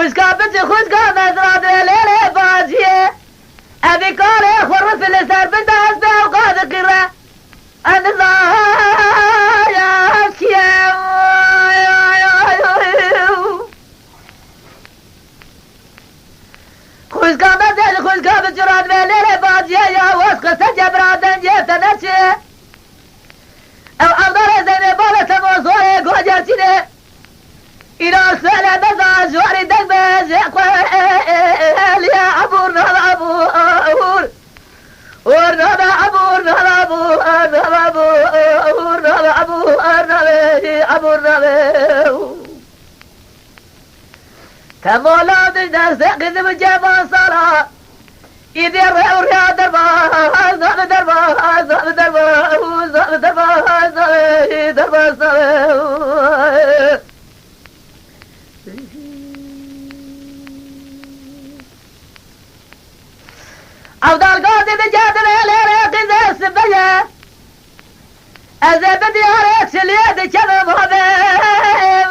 خوشگاه خوشگاه مزرعه لیل بازیه ابی کاره خور فل سر به دست به اوقات قره انزایا کیم خوشگاه مزرعه خوشگاه بجراد لیل بازیه یا واسقه جبرادن جیت نشه او افضل زینه بالا تموزوه گوجرچینه اینا سلام بزا جواری دک بزی قویلی عبور نال عبور اور نال عبور نال عبور نال عبور نال عبور نال عبور نال تمولا دشت قدم جبان صلاة ایدی ریا دربار زال دربار زال دربار زال دربار زال دربار او دالگاردی بجاد لیلی قیزه سبیه از بدیاره چلیه دی کلم ها بیم